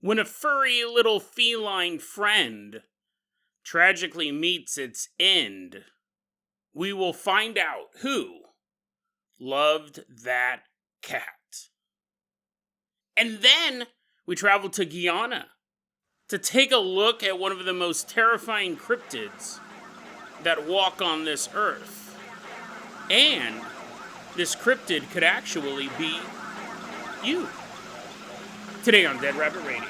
When a furry little feline friend tragically meets its end, we will find out who loved that cat. And then we travel to Guyana to take a look at one of the most terrifying cryptids that walk on this earth. And this cryptid could actually be you. Today on Dead Rabbit Radio.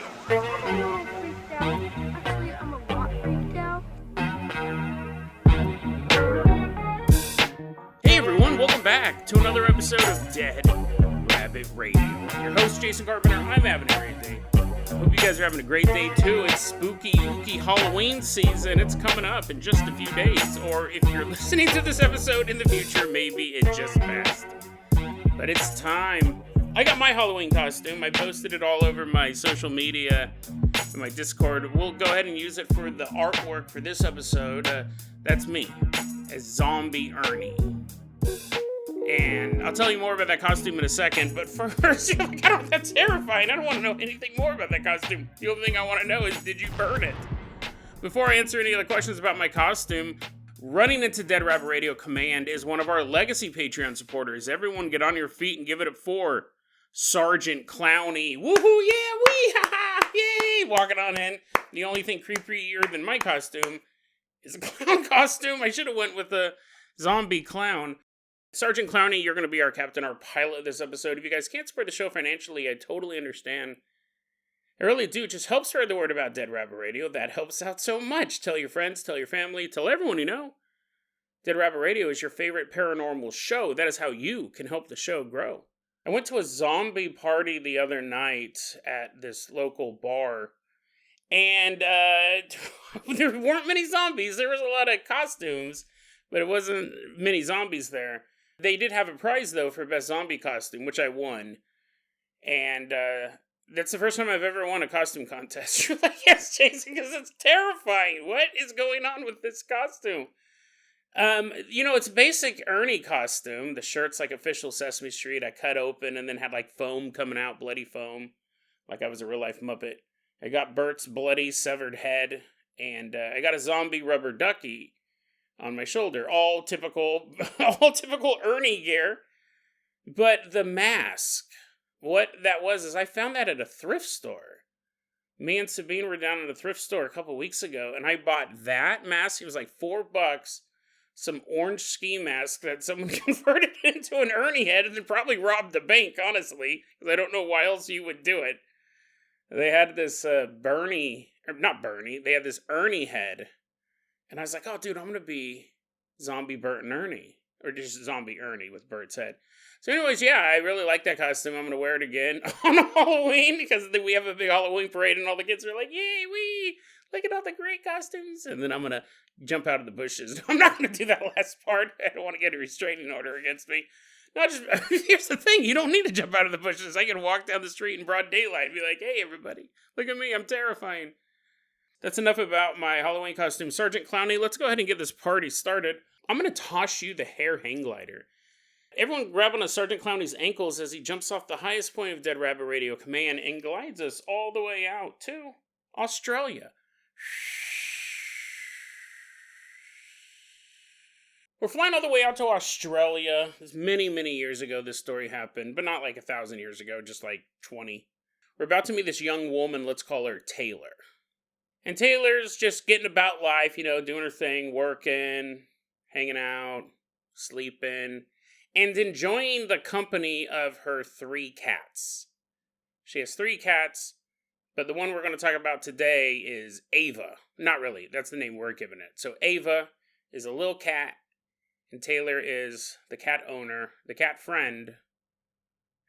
Hey everyone, welcome back to another episode of Dead Rabbit Radio. I'm your host, Jason Carpenter. I'm having a great day. Hope you guys are having a great day too. It's spooky Halloween season. It's coming up in just a few days. Or if you're listening to this episode in the future, maybe it just passed. But it's time. I got my Halloween costume. I posted it all over my social media and my Discord. We'll go ahead and use it for the artwork for this episode. That's me, as Zombie Ernie. And I'll tell you more about that costume in a second, but first, you're like, that's terrifying. I don't want to know anything more about that costume. The only thing I want to know is, did you burn it? Before I answer any other questions about my costume, running into Dead Rabbit Radio Command is one of our legacy Patreon supporters. Everyone get on your feet and give it up for Sergeant Clowny. Woohoo, yeah, wee, ha-ha, yay, walking on in. The only thing creepier than my costume is a clown costume. I should have went with a zombie clown. Sergeant Clowny, you're going to be our captain, our pilot this episode. If you guys can't support the show financially, I totally understand. I really do. It just helps spread the word about Dead Rabbit Radio. That helps out so much. Tell your friends, tell your family, tell everyone you know. Dead Rabbit Radio is your favorite paranormal show. That is how you can help the show grow. I went to a zombie party the other night at this local bar, and there weren't many zombies. There was a lot of costumes, but it wasn't many zombies there. They did have a prize, though, for best zombie costume, which I won. And that's the first time I've ever won a costume contest. You're like, yes, Jason, because it's terrifying. What is going on with this costume? It's a basic Ernie costume. The shirt's like official Sesame Street. I cut open and then had like foam coming out, bloody foam, like I was a real-life Muppet. I got Bert's bloody severed head, and I got a zombie rubber ducky on my shoulder. All typical Ernie gear. But the mask, what that was is I found that at a thrift store. Me and Sabine were down at a thrift store a couple weeks ago, and I bought that mask. It was like $4. Some orange ski mask that someone converted into an Ernie head and then probably robbed the bank, honestly, because I don't know why else you would do it. They had this they had this Ernie head. And I was like, oh, dude, I'm going to be zombie Bert and Ernie. Or just zombie Ernie with Bert's head. So anyways, yeah, I really like that costume. I'm going to wear it again on Halloween because we have a big Halloween parade and all the kids are like, yay, wee, look at all the great costumes. And then I'm going to jump out of the bushes. I'm not going to do that last part. I don't want to get a restraining order against me. Here's the thing. You don't need to jump out of the bushes. I can walk down the street in broad daylight and be like, hey, everybody, look at me. I'm terrifying. That's enough about my Halloween costume. Sergeant Clowny, let's go ahead and get this party started. I'm going to toss you the hair hang glider. Everyone grab on Sergeant Clowny's ankles as he jumps off the highest point of Dead Rabbit Radio Command and glides us all the way out to Australia. We're flying all the way out to Australia. This many, many years ago this story happened, but not like 1,000 years ago, just like 20. We're about to meet this young woman, let's call her Taylor. And Taylor's just getting about life, doing her thing, working, hanging out, sleeping, and enjoying the company of her 3 cats. She has 3 cats, but the one we're going to talk about today is Ava. Not really, that's the name we're giving it. So Ava is a little cat, and Taylor is the cat owner, the cat friend,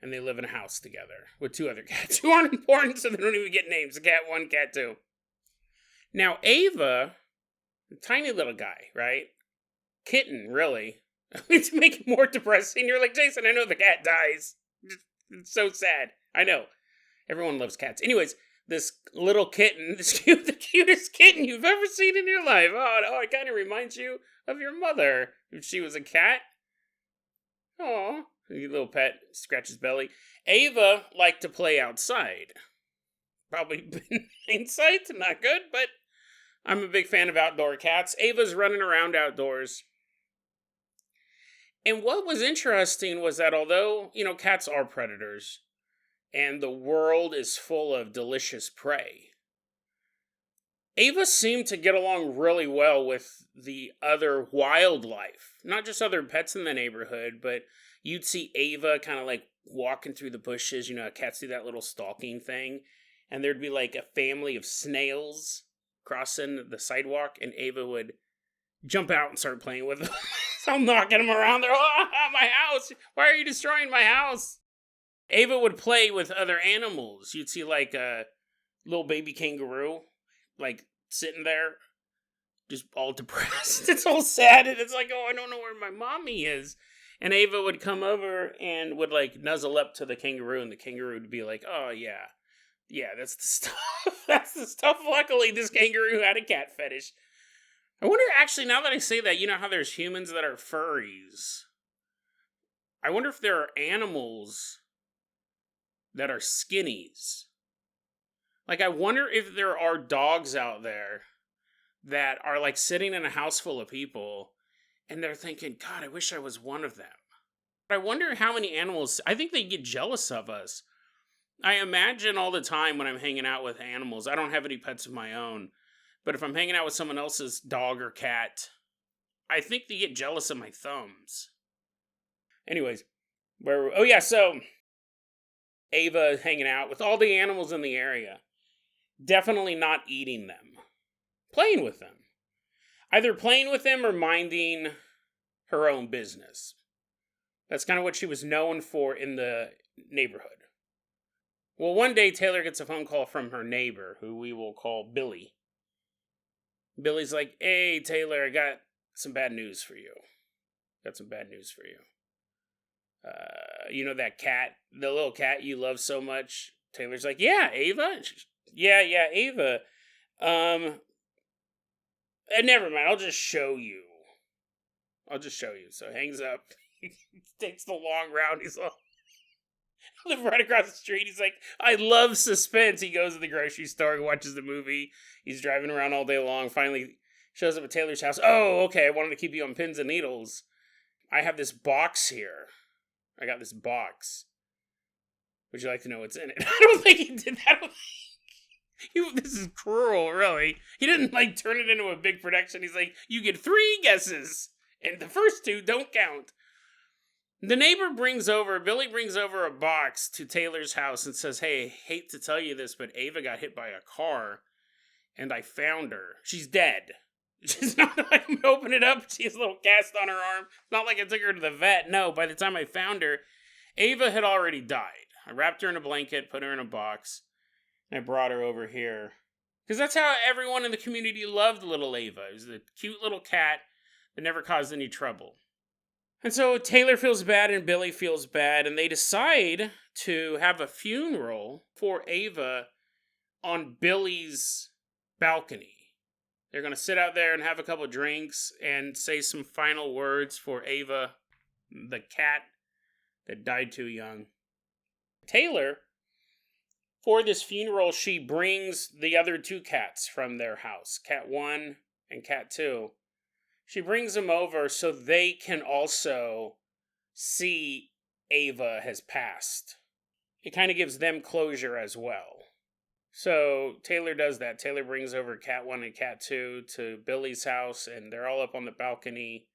and they live in a house together with 2 other cats who aren't important, so they don't even get names. Cat 1, cat 2. Now, Ava, tiny little guy, right? Kitten, really. To make it more depressing, you're like, Jason, I know the cat dies. It's so sad. I know. Everyone loves cats. Anyways, this little kitten, the cutest kitten you've ever seen in your life. Oh, it kind of reminds you of your mother if she was a cat. Aw, your little pet scratches belly. Ava liked to play outside. Probably been hindsight, not good, but I'm a big fan of outdoor cats. Ava's running around outdoors. And what was interesting was that although, cats are predators and the world is full of delicious prey, Ava seemed to get along really well with the other wildlife. Not just other pets in the neighborhood, but you'd see Ava kind of like walking through the bushes. Cats do that little stalking thing. And there'd be like a family of snails crossing the sidewalk, and Ava would jump out and start playing with them. So I'm knocking them around there. Oh, my house! Why are you destroying my house? Ava would play with other animals. You'd see like a little baby kangaroo, like sitting there, just all depressed. It's all sad, and it's like, oh, I don't know where my mommy is. And Ava would come over and would like nuzzle up to the kangaroo, and the kangaroo would be like, oh yeah. Yeah, that's the stuff. That's the stuff. Luckily, this kangaroo had a cat fetish. I wonder, actually, now that I say that, you know how there's humans that are furries? I wonder if there are animals that are skinnies. Like, I wonder if there are dogs out there that are, like, sitting in a house full of people, and they're thinking, God, I wish I was one of them. I wonder how many animals, I think they get jealous of us. I imagine all the time when I'm hanging out with animals, I don't have any pets of my own, but if I'm hanging out with someone else's dog or cat, I think they get jealous of my thumbs. Anyways, so Ava hanging out with all the animals in the area. Definitely not eating them. Playing with them. Either playing with them or minding her own business. That's kind of what she was known for in the neighborhood. Well, one day Taylor gets a phone call from her neighbor, who we will call Billy. Billy's like, hey, Taylor, I got some bad news for you. You know that cat, the little cat you love so much? Taylor's like, yeah, Ava? Yeah, Ava. Never mind, I'll just show you. So hangs up. He takes the long route. He's like, live right across the street. He's like, I love suspense. He goes to the grocery store, watches the movie. He's driving around all day long. Finally shows up at Taylor's house. Oh, okay. I wanted to keep you on pins and needles. I have this box here. I got this box. Would you like to know what's in it? I don't think he did that. This is cruel, really. He didn't like turn it into a big production. He's like, you get 3 guesses, and the first 2 don't count. The neighbor Billy brings over a box to Taylor's house and says, hey, hate to tell you this, but Ava got hit by a car, and I found her. She's dead. She's not like I'm gonna open it up. She has a little cast on her arm. It's not like I took her to the vet. No, by the time I found her, Ava had already died. I wrapped her in a blanket, put her in a box, and I brought her over here. Because that's how everyone in the community loved little Ava. It was a cute little cat that never caused any trouble. And so Taylor feels bad and Billy feels bad, and they decide to have a funeral for Ava on Billy's balcony. They're going to sit out there and have a couple drinks and say some final words for Ava, the cat that died too young. Taylor, for this funeral, she brings the other 2 cats from their house, Cat 1 and Cat 2. She brings them over so they can also see Ava has passed. It kind of gives them closure as well. So Taylor does that. Taylor brings over Cat 1 and Cat 2 to Billy's house, and they're all up on the balcony.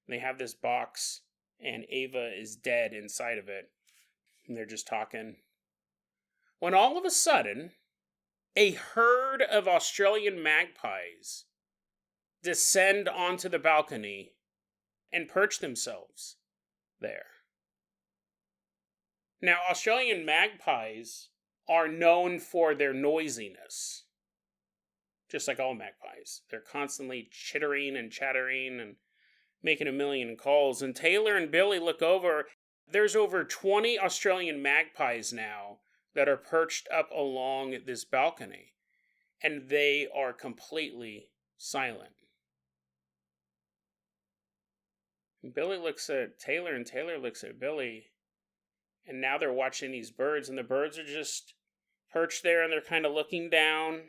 They have this box, and Ava is dead inside of it. And they're just talking. When all of a sudden, a herd of Australian magpies descend onto the balcony and perch themselves there. Now, Australian magpies are known for their noisiness. Just like all magpies. They're constantly chittering and chattering and making a million calls. And Taylor and Billy look over. There's over 20 Australian magpies now that are perched up along this balcony. And they are completely silent. And Billy looks at Taylor and Taylor looks at Billy. And now they're watching these birds, and the birds are just perched there, and they're kind of looking down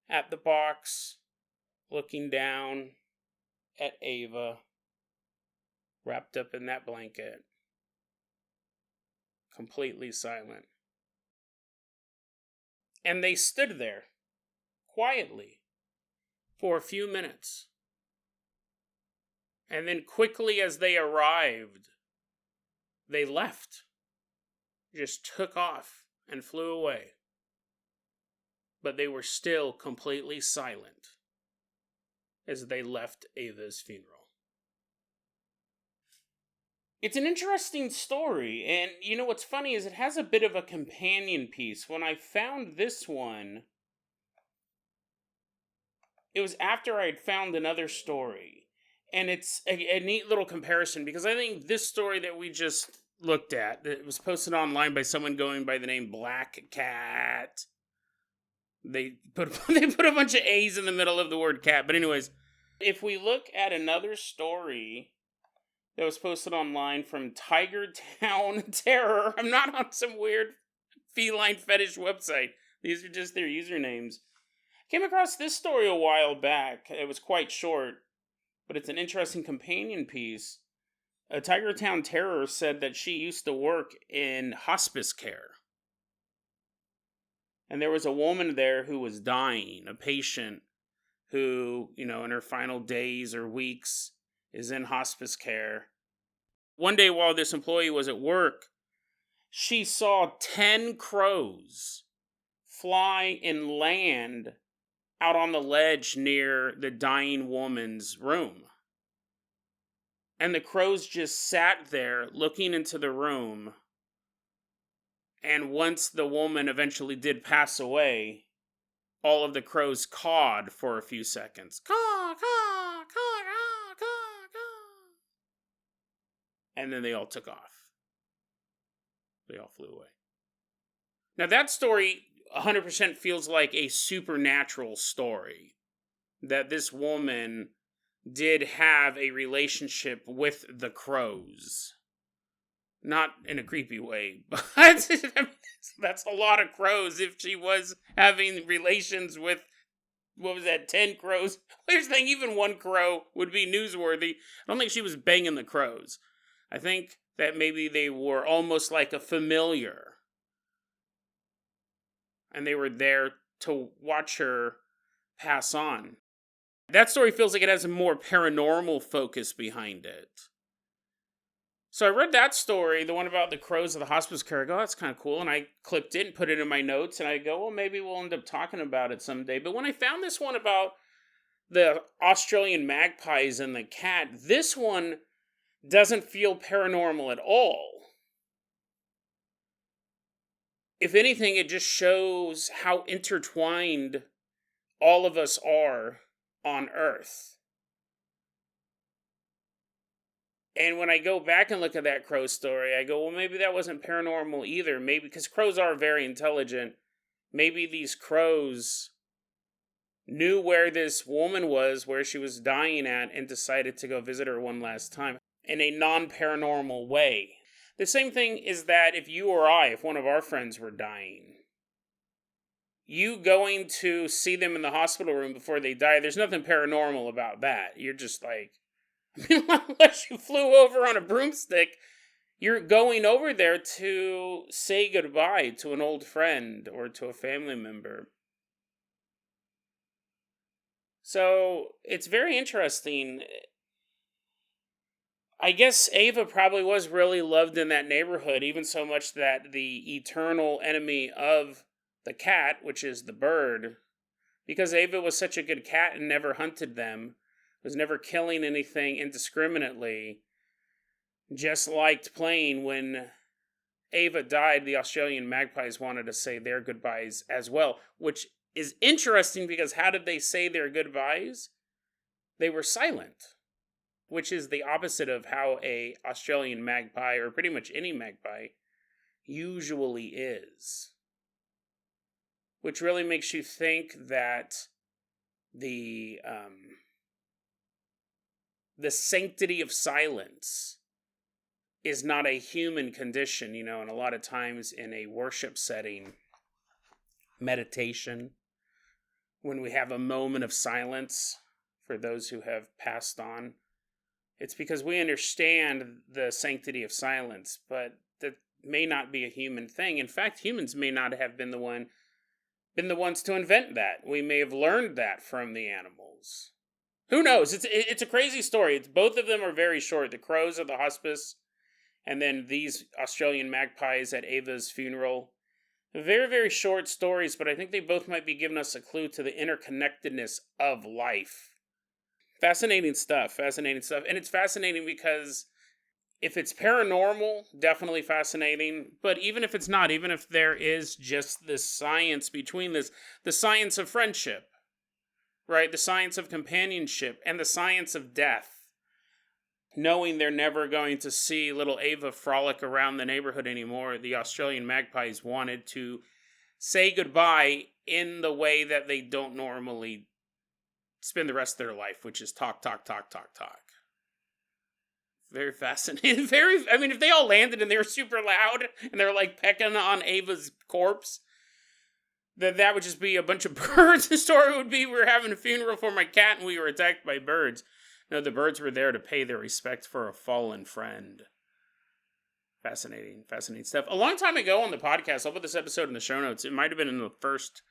at the box, looking down at Ava, wrapped up in that blanket, completely silent. And they stood there, quietly, for a few minutes. And then quickly as they arrived, they left. Just took off and flew away. But they were still completely silent as they left Ava's funeral. It's an interesting story, and you know what's funny is it has a bit of a companion piece. When I found this one, it was after I had found another story, and it's a neat little comparison, because I think this story that we just looked at, that was posted online by someone going by the name Black Cat. They put a bunch of A's in the middle of the word cat, but anyways, if we look at another story that was posted online from Tiger Town Terror. I'm not on some weird feline fetish website. These are just their usernames. Came across this story a while back. It was quite short, but it's an interesting companion piece. A Tiger Town Terror said that she used to work in hospice care. And there was a woman there who was dying, a patient who, in her final days or weeks, is in hospice care. One day while this employee was at work, she saw 10 crows fly and land out on the ledge near the dying woman's room. And the crows just sat there looking into the room. And once the woman eventually did pass away, all of the crows cawed for a few seconds. Caw, caw, caw, caw, caw, caw. And then they all took off. They all flew away. Now that story 100% feels like a supernatural story. That this woman did have a relationship with the crows. Not in a creepy way, but that's a lot of crows if she was having relations with, 10 crows? Here's the thing, even one crow would be newsworthy. I don't think she was banging the crows. I think that maybe they were almost like a familiar. And they were there to watch her pass on. That story feels like it has a more paranormal focus behind it. So I read that story, the one about the crows of the hospice care. I go, that's kind of cool. And I clicked it and put it in my notes. And I go, well, maybe we'll end up talking about it someday. But when I found this one about the Australian magpies and the cat, this one doesn't feel paranormal at all. If anything, it just shows how intertwined all of us are on Earth. And when I go back and look at that crow story, I go, well, maybe that wasn't paranormal either. Maybe, because crows are very intelligent. Maybe these crows knew where this woman was, where she was dying at, and decided to go visit her one last time in a non-paranormal way. The same thing is that if you or I, if one of our friends were dying, you going to see them in the hospital room before they die, there's nothing paranormal about that. You're just like, unless you flew over on a broomstick, you're going over there to say goodbye to an old friend or to a family member. So it's very interesting. I guess Ava probably was really loved in that neighborhood, even so much that the eternal enemy of the cat, which is the bird, because Ava was such a good cat and never hunted them, was never killing anything indiscriminately, just liked playing. When Ava died, the Australian magpies wanted to say their goodbyes as well, which is interesting because how did they say their goodbyes? They were silent, which is the opposite of how a Australian magpie, or pretty much any magpie, usually is. Which really makes you think that the sanctity of silence is not a human condition, and a lot of times in a worship setting, meditation, when we have a moment of silence for those who have passed on. It's because we understand the sanctity of silence, but that may not be a human thing. In fact, humans may not have been the ones to invent that. We may have learned that from the animals. Who knows? It's a crazy story. Both of them are very short. The crows at the hospice, and then these Australian magpies at Ava's funeral. Very, very short stories, but I think they both might be giving us a clue to the interconnectedness of life. Fascinating stuff. And it's fascinating because if it's paranormal, definitely fascinating. But even if it's not, even if there is just this science between this, the science of friendship, right? The science of companionship and the science of death. Knowing they're never going to see little Ava frolic around the neighborhood anymore, the Australian magpies wanted to say goodbye in the way that they don't normally spend the rest of their life, which is talk. Very fascinating. If they all landed and they were super loud and they're like pecking on Ava's corpse, that would just be a bunch of birds. The story would be, we're having a funeral for my cat and we were attacked by birds. No, the birds were there to pay their respect for a fallen friend. Fascinating stuff. A long time ago on the podcast, I'll put this episode in the show notes. It might have been in the first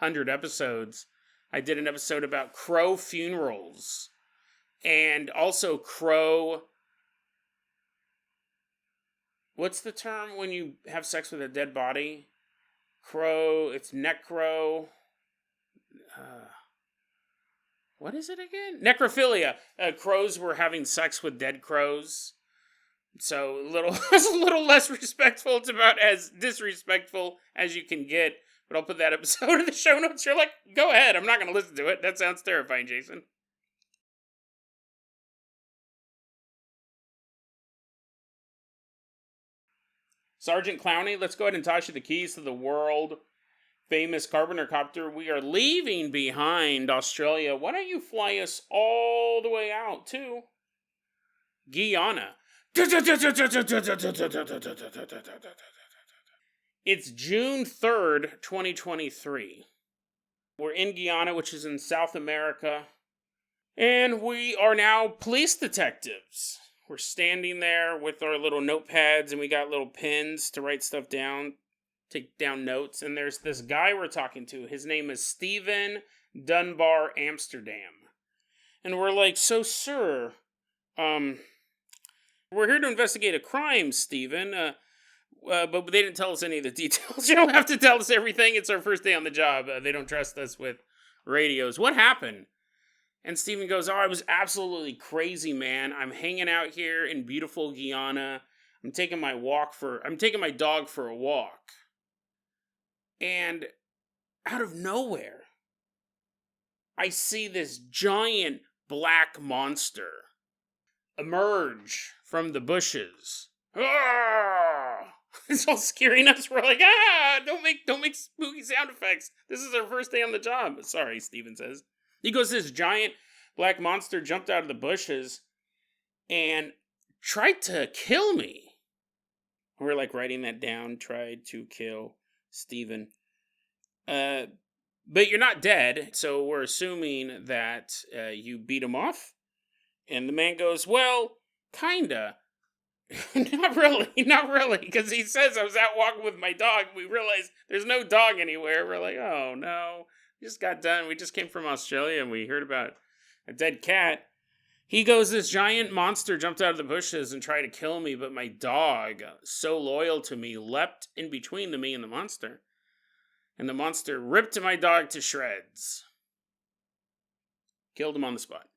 100 episodes. I did an episode about crow funerals. And also crow... What's the term when you have sex with a dead body? Crow, it's necro... What is it again? Necrophilia. Crows were having sex with dead crows. So it's a little less respectful. It's about as disrespectful as you can get. But I'll put that episode in the show notes. You're like, go ahead. I'm not going to listen to it. That sounds terrifying, Jason. Sergeant Clowney, let's go ahead and toss you the keys to the world famous Carpenter copter. We are leaving behind Australia. Why don't you fly us all the way out to Guyana? It's June 3rd, 2023. We're in Guyana, which is in South America. And we are now police detectives. We're standing there with our little notepads, and we got little pens to write stuff down. Take down notes, and there's this guy we're talking to. His name is Stephen Dunbar Amsterdam. And we're like, so sir, we're here to investigate a crime, Stephen, but they didn't tell us any of the details. You don't have to tell us everything. It's our first day on the job. They don't trust us with radios. What happened? And Stephen goes, I was absolutely crazy, man. I'm hanging out here in beautiful Guyana. I'm taking my dog for a walk. And out of nowhere, I see this giant black monster emerge from the bushes. Ah! It's all scaring us. We're like, don't make spooky sound effects. This is our first day on the job. Sorry, Steven says. He goes, this giant black monster jumped out of the bushes and tried to kill me. We're like writing that down. Tried to kill Stephen. But you're not dead, so we're assuming that you beat him off. And the man goes, well, kinda. Not really, because he says I was out walking with my dog. We realize there's no dog anywhere. We're like, oh no, we just got done. We just came from Australia and we heard about a dead cat. He goes, this giant monster jumped out of the bushes and tried to kill me, but my dog, so loyal to me, leapt in between me and the monster. And the monster ripped my dog to shreds. Killed him on the spot.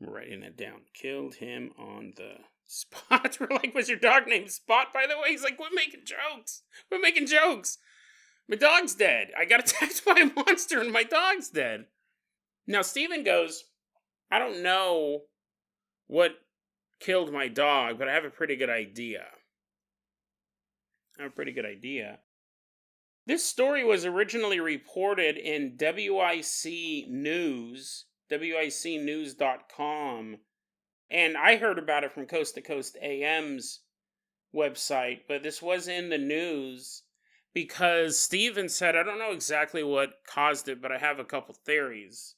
We're writing that down. Killed him on the spot. We're like, was your dog named Spot, by the way? He's like, we're making jokes. My dog's dead. I got attacked by a monster and my dog's dead. Now, Stephen goes, I don't know what killed my dog, but I have a pretty good idea. This story was originally reported in WIC News, WICnews.com, and I heard about it from Coast to Coast AM's website, but this was in the news. because Steven said, I don't know exactly what caused it, but I have a couple theories.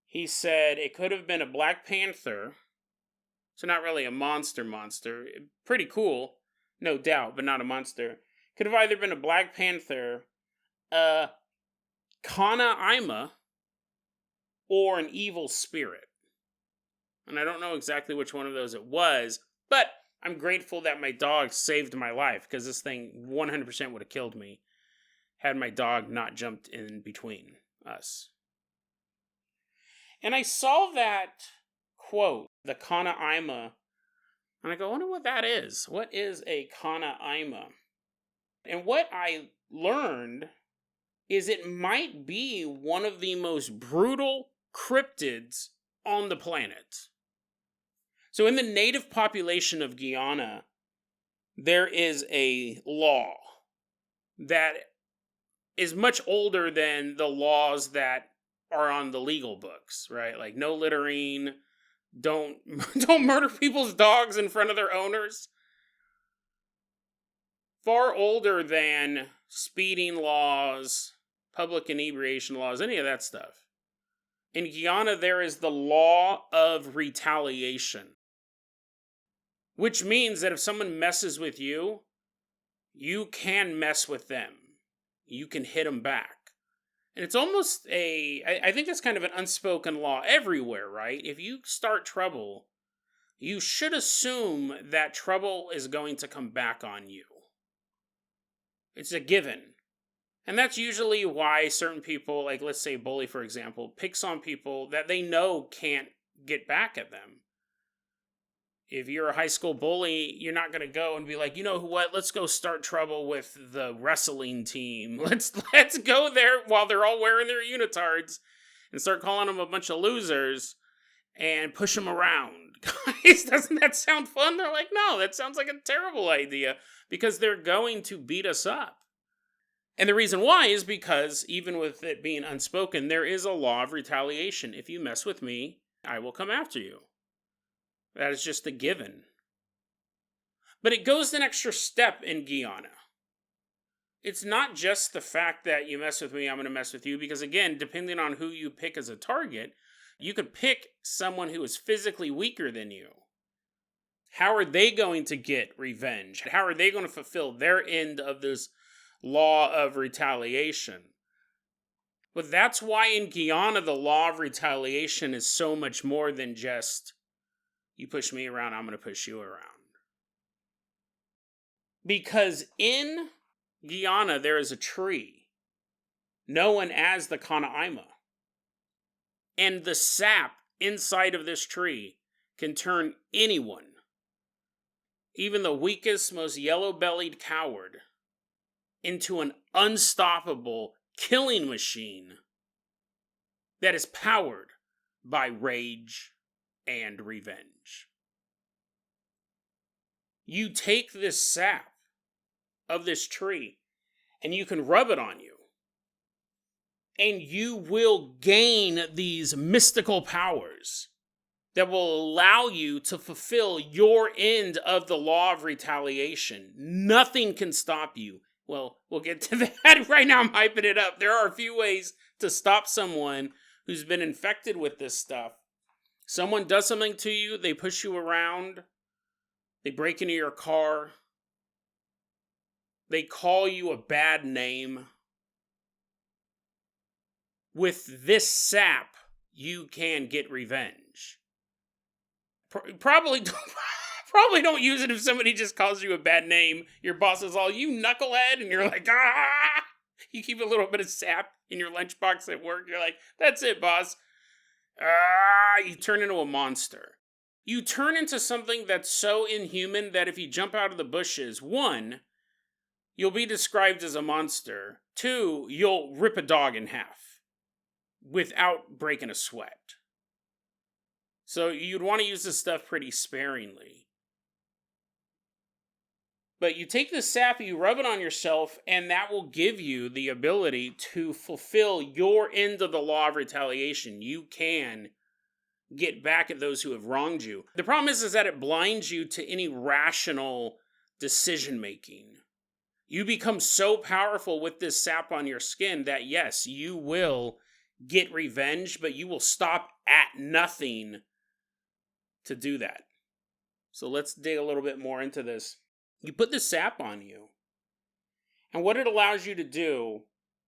He said it could have been a Black Panther, so not really a monster. Pretty cool, no doubt, but not a monster. Could have either been a Black Panther, a Kanaima, or an evil spirit. And I don't know exactly which one of those it was, but I'm grateful that my dog saved my life, because this thing 100% would have killed me had my dog not jumped in between us. And I saw that quote, the Kanaima, and I go, I wonder what that is. What is a Kanaima? And what I learned is it might be one of the most brutal cryptids on the planet. So in the native population of Guyana, there is a law that is much older than the laws that are on the legal books, right? Like no littering, don't murder people's dogs in front of their owners. Far older than speeding laws, public inebriation laws, any of that stuff. In Guyana, there is the law of retaliation, which means that if someone messes with you, you can mess with them. You can hit them back. And it's almost I think that's kind of an unspoken law everywhere, right? If you start trouble, you should assume that trouble is going to come back on you. It's a given. And that's usually why certain people, like let's say bully, for example, picks on people that they know can't get back at them. If you're a high school bully, you're not going to go and be like, you know what, let's go start trouble with the wrestling team. Let's go there while they're all wearing their unitards and start calling them a bunch of losers and push them around. Guys, doesn't that sound fun? They're like, no, that sounds like a terrible idea, because they're going to beat us up. And the reason why is because, even with it being unspoken, there is a law of retaliation. If you mess with me, I will come after you. That is just a given. But it goes an extra step in Guyana. It's not just the fact that you mess with me, I'm going to mess with you, because again, depending on who you pick as a target, you could pick someone who is physically weaker than you. How are they going to get revenge? How are they going to fulfill their end of this law of retaliation? But that's why in Guyana, the law of retaliation is so much more than just, you push me around, I'm going to push you around. Because in Guyana, there is a tree known as the Kanaima. And the sap inside of this tree can turn anyone, even the weakest, most yellow-bellied coward, into an unstoppable killing machine that is powered by rage and revenge. You take this sap of this tree and you can rub it on you, and you will gain these mystical powers that will allow you to fulfill your end of the law of retaliation. Nothing can stop you. Well, we'll get to that. Right now I'm hyping it up. There are a few ways to stop someone who's been infected with this stuff. Someone does something to you, they push you around, they break into your car, they call you a bad name. With this sap, you can get revenge. Probably don't use it if somebody just calls you a bad name. Your boss is all, you knucklehead, and you're like, ah! You keep a little bit of sap in your lunchbox at work. You're like, that's it, boss. You turn into a monster. You turn into something that's so inhuman that if you jump out of the bushes, 1, you'll be described as a monster. 2, you'll rip a dog in half without breaking a sweat. So you'd want to use this stuff pretty sparingly. But you take the sap, you rub it on yourself, and that will give you the ability to fulfill your end of the law of retaliation. You can get back at those who have wronged you. The problem is that it blinds you to any rational decision making. You become so powerful with this sap on your skin that, yes, you will get revenge, but you will stop at nothing to do that. So let's dig a little bit more into this. You put the sap on you, and what it allows you to do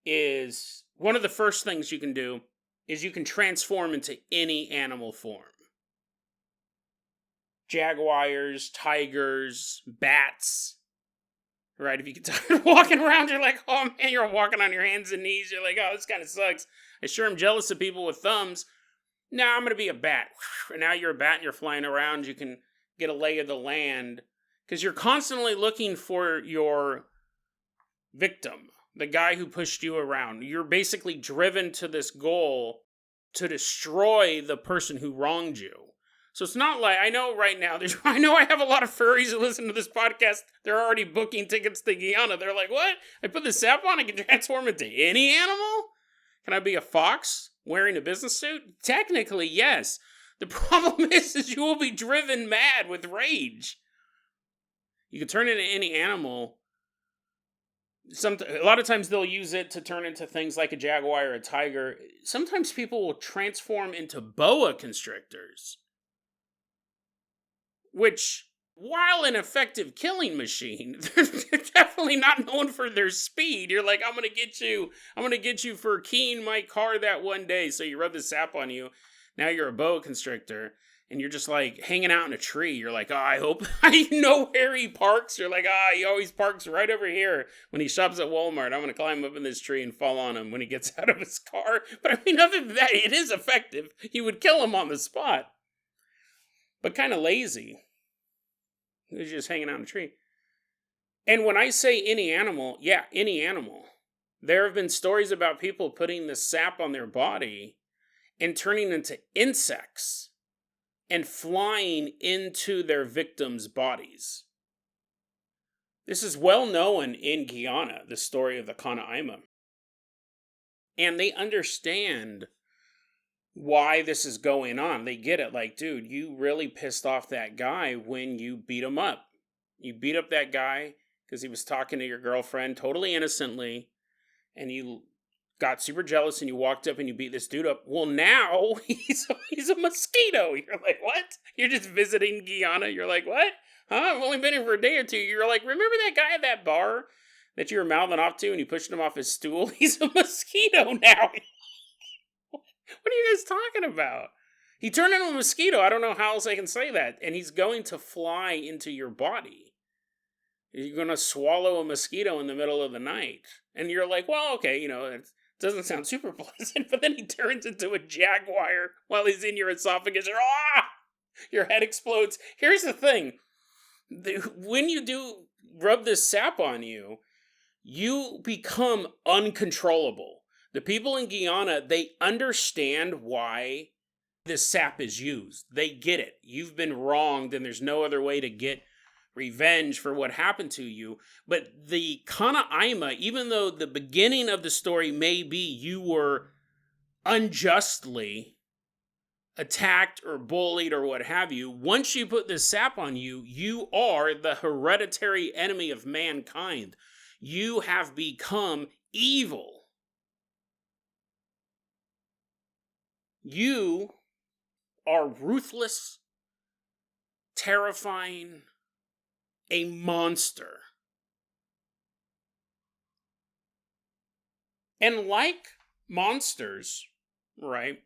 is, one of the first things you can do is you can transform into any animal form. Jaguars, tigers, bats. Right? If you get tired walking around, you're like, oh man, you're walking on your hands and knees. You're like, oh, this kind of sucks. I sure am jealous of people with thumbs. Now I'm going to be a bat. And now you're a bat and you're flying around. You can get a lay of the land. Because you're constantly looking for your victim, the guy who pushed you around. You're basically driven to this goal to destroy the person who wronged you. So it's not like, I know right now, I know I have a lot of furries who listen to this podcast. They're already booking tickets to Guyana. They're like, what? I put the sap on, I can transform into any animal? Can I be a fox wearing a business suit? Technically, yes. The problem is you will be driven mad with rage. You can turn into any animal. A lot of times they'll use it to turn into things like a jaguar or a tiger. Sometimes people will transform into boa constrictors. Which, while an effective killing machine, they're definitely not known for their speed. You're like, I'm gonna get you for keying my car that one day. So you rub the sap on you. Now you're a boa constrictor. And you're just like hanging out in a tree. You're like, oh, I hope I know where he parks. You're like, he always parks right over here when he shops at Walmart. I'm going to climb up in this tree and fall on him when he gets out of his car. But I mean, other than that, it is effective. You would kill him on the spot. But kind of lazy. He's just hanging out in a tree. And when I say any animal, yeah, any animal. There have been stories about people putting the sap on their body and turning into insects and flying into their victims' bodies. This is well known in Guyana, the story of the Kanaima. And they understand why this is going on. They get it. Like, dude, you really pissed off that guy when you beat him up. You beat up that guy because he was talking to your girlfriend totally innocently, and you got super jealous and you walked up and you beat this dude up. Well, now he's a mosquito. You're like, what? You're just visiting Guyana. You're like, what? Huh? I've only been here for a day or two. You're like, remember that guy at that bar that you were mouthing off to and you pushed him off his stool? He's a mosquito now. What are you guys talking about? He turned into a mosquito. I don't know how else I can say that. And he's going to fly into your body. You're going to swallow a mosquito in the middle of the night. And you're like, well, okay, it doesn't sound super pleasant. But then he turns into a jaguar while he's in your esophagus. Your head explodes. Here's the thing. When you do rub this sap on you, you become uncontrollable. The people in Guyana, they understand why this sap is used. They get it. You've been wronged and there's no other way to get revenge for what happened to you. But the Kanaima, even though the beginning of the story may be you were unjustly attacked or bullied or what have you, once you put this sap on you, you are the hereditary enemy of mankind. You have become evil. You are ruthless, terrifying, a monster. And like monsters, right,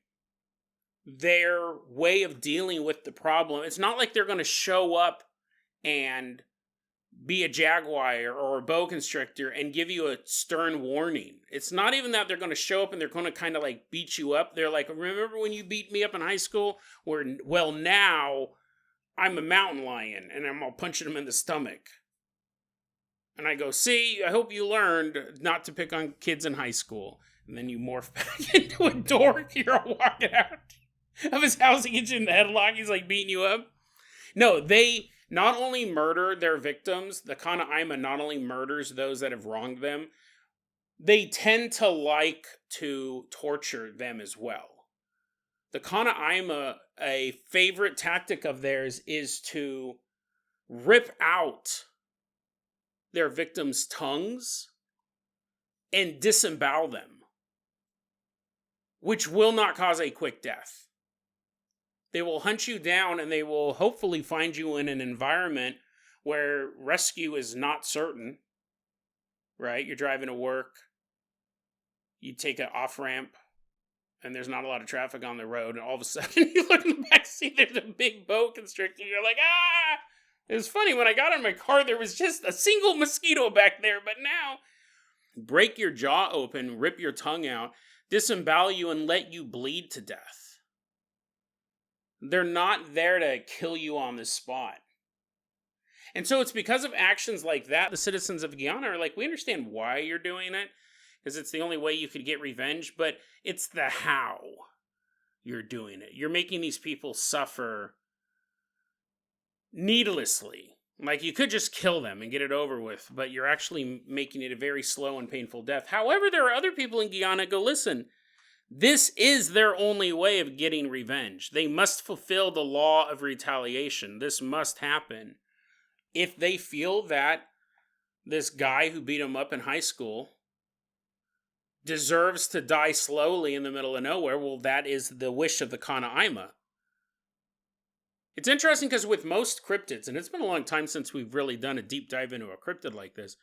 their way of dealing with the problem, it's not like they're going to show up and be a jaguar or a boa constrictor and give you a stern warning. It's not even that they're going to show up and they're going to kind of like beat you up. They're like, remember when you beat me up in high school? Well, now I'm a mountain lion and I'm all punching him in the stomach. And I go, see, I hope you learned not to pick on kids in high school. And then you morph back into a dork. You're all walking out of his house. He gets you in the headlock. He's like beating you up. No, they not only murder their victims, the Kanaima not only murders those that have wronged them, they tend to like to torture them as well. The Kanaima, a favorite tactic of theirs is to rip out their victims' tongues and disembowel them, which will not cause a quick death. They will hunt you down and they will hopefully find you in an environment where rescue is not certain, right? You're driving to work, you take an off-ramp, and there's not a lot of traffic on the road, and all of a sudden you look in the back seat, there's a big boa constrictor, you're like, ah! It was funny, when I got in my car, there was just a single mosquito back there, but now, break your jaw open, rip your tongue out, disembowel you, and let you bleed to death. They're not there to kill you on the spot. And so it's because of actions like that, the citizens of Guyana are like, we understand why you're doing it, because it's the only way you could get revenge, but it's the how you're doing it. You're making these people suffer needlessly. Like, you could just kill them and get it over with, but you're actually making it a very slow and painful death. However, there are other people in Guyana who go, listen, this is their only way of getting revenge. They must fulfill the law of retaliation. This must happen. If they feel that this guy who beat him up in high school deserves to die slowly in the middle of nowhere, well, that is the wish of the Kanaima. It's interesting because with most cryptids, and it's been a long time since we've really done a deep dive into a cryptid like this,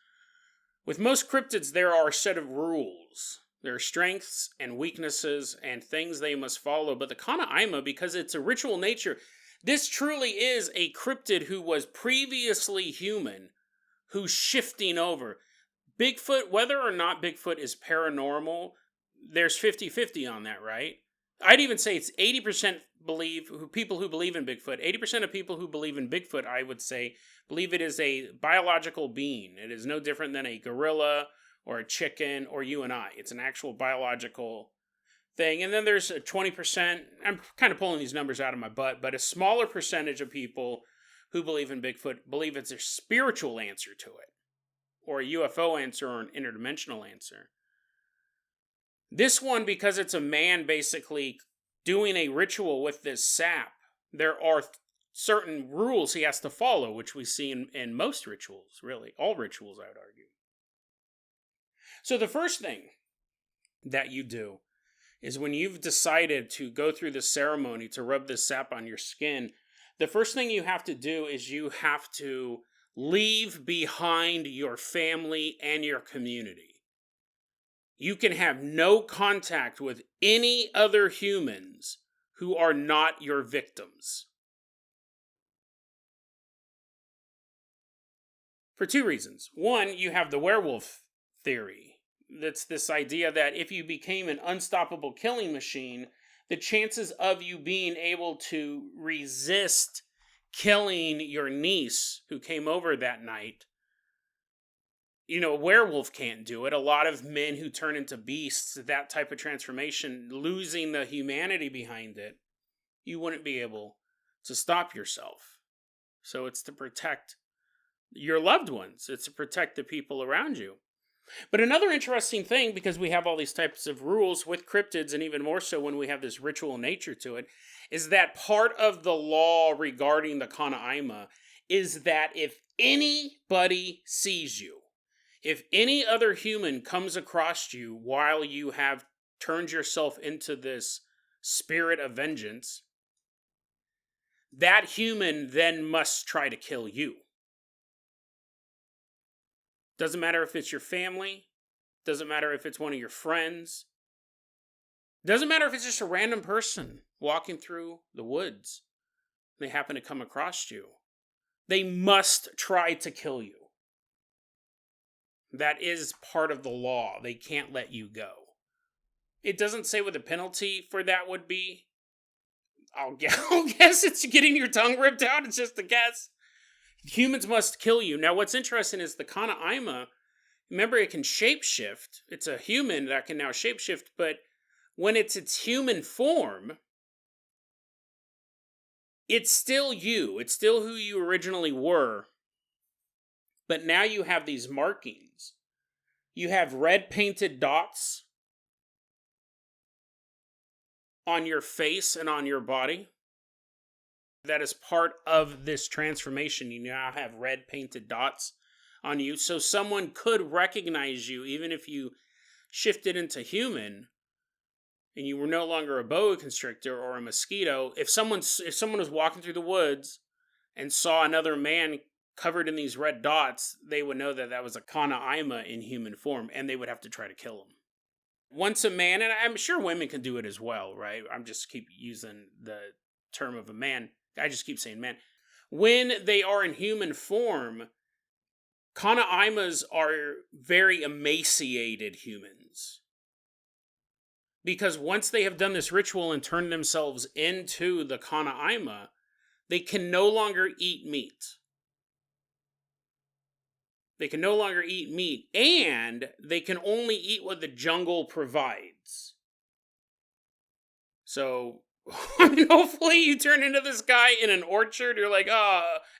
with most cryptids there are a set of rules. There are strengths and weaknesses and things they must follow, but the Kanaima, because it's a ritual nature, this truly is a cryptid who was previously human, who's shifting over. Bigfoot, whether or not Bigfoot is paranormal, there's 50-50 on that, right? I'd even say it's 80% people who believe in Bigfoot. 80% of people who believe in Bigfoot, I would say, believe it is a biological being. It is no different than a gorilla or a chicken or you and I. It's an actual biological thing. And then there's a 20%, I'm kind of pulling these numbers out of my butt, but a smaller percentage of people who believe in Bigfoot believe it's a spiritual answer to it, or a UFO answer, or an interdimensional answer. This one, because it's a man basically doing a ritual with this sap, there are certain rules he has to follow, which we see in most rituals, really. All rituals, I would argue. So the first thing that you do is when you've decided to go through the ceremony to rub this sap on your skin, the first thing you have to do is you have to leave behind your family and your community. You can have no contact with any other humans who are not your victims. For two reasons. One, you have the werewolf theory. That's this idea that if you became an unstoppable killing machine, the chances of you being able to resist killing your niece who came over that night, a werewolf can't do it. A lot of men who turn into beasts, that type of transformation, losing the humanity behind it, you wouldn't be able to stop yourself. So it's to protect your loved ones. It's to protect the people around you. But another interesting thing, because we have all these types of rules with cryptids, and even more so when we have this ritual nature to it, is that part of the law regarding the Kanaima is that if anybody sees you, if any other human comes across you while you have turned yourself into this spirit of vengeance, that human then must try to kill you. Doesn't matter if it's your family. Doesn't matter if it's one of your friends. Doesn't matter if it's just a random person walking through the woods. They happen to come across you. They must try to kill you. That is part of the law. They can't let you go. It doesn't say what the penalty for that would be. I'll guess it's getting your tongue ripped out. It's just a guess. Humans must kill you. Now, what's interesting is the Kanaima, remember, it can shapeshift. It's a human that can now shapeshift, but when it's its human form, it's still you. It's still who you originally were. But now you have these markings. You have red painted dots on your face and on your body. That is part of this transformation. You now have red painted dots on you, so someone could recognize you even if you shifted into human and you were no longer a boa constrictor or a mosquito. If someone was walking through the woods and saw another man covered in these red dots, they would know that that was a Kanaima in human form, and they would have to try to kill him. Once a man, and I'm sure women can do it as well, right? I'm just keep using the term of a man. I just keep saying man. When they are in human form, Kanaimas are very emaciated humans. Because once they have done this ritual and turned themselves into the Kanaima, they can no longer eat meat. They can no longer eat meat, and they can only eat what the jungle provides. So, I mean, hopefully you turn into this guy in an orchard. You're like,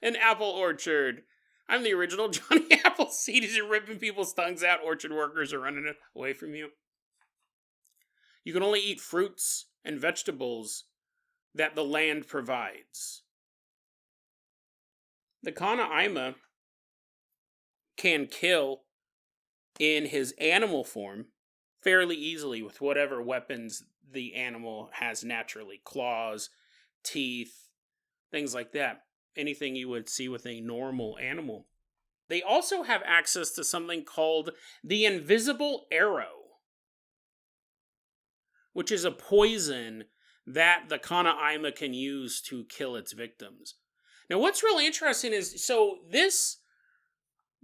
an apple orchard. I'm the original Johnny Appleseed. You're ripping people's tongues out. Orchard workers are running away from you. You can only eat fruits and vegetables that the land provides. The Kanaima can kill in his animal form fairly easily with whatever weapons the animal has naturally. Claws, teeth, things like that. Anything you would see with a normal animal. They also have access to something called the invisible arrow, which is a poison that the Kanaima can use to kill its victims. Now, what's really interesting is,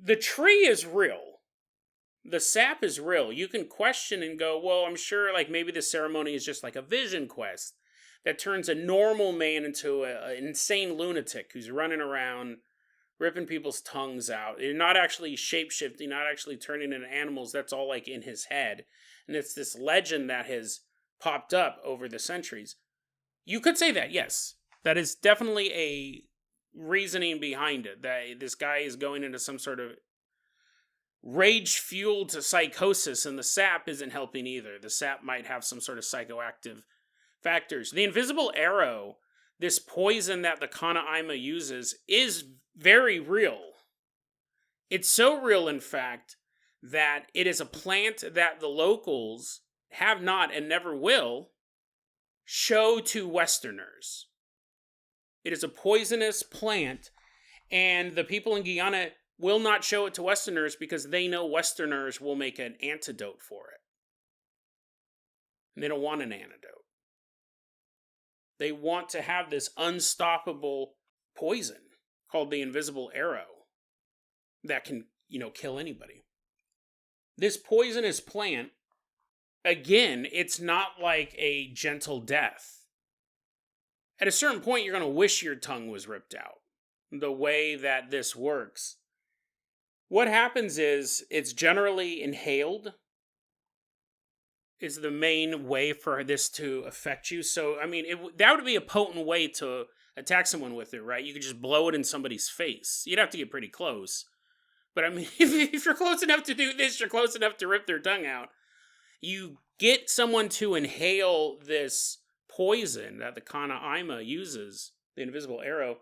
the tree is real. The sap is real. You can question and go, well, I'm sure maybe the ceremony is just like a vision quest that turns a normal man into an insane lunatic who's running around ripping people's tongues out. You're not actually shape-shifting, not actually turning into animals. That's all in his head. And it's this legend that has popped up over the centuries. You could say that, yes. That is definitely a reasoning behind it, that this guy is going into some sort of rage-fueled psychosis, and the sap isn't helping either. The sap might have some sort of psychoactive factors. The invisible arrow, this poison that the Kanaima uses, is very real. It's so real, in fact, that it is a plant that the locals have not and never will show to Westerners. It is a poisonous plant, and the people in Guyana will not show it to Westerners because they know Westerners will make an antidote for it. And they don't want an antidote. They want to have this unstoppable poison called the invisible arrow that can, kill anybody. This poisonous plant, again, it's not like a gentle death. At a certain point, you're going to wish your tongue was ripped out. The way that this works. What happens is, it's generally inhaled is the main way for this to affect you. So, I mean, that would be a potent way to attack someone with it, right? You could just blow it in somebody's face. You'd have to get pretty close. But, I mean, if you're close enough to do this, you're close enough to rip their tongue out. You get someone to inhale this poison that the Kanaima uses, the invisible arrow.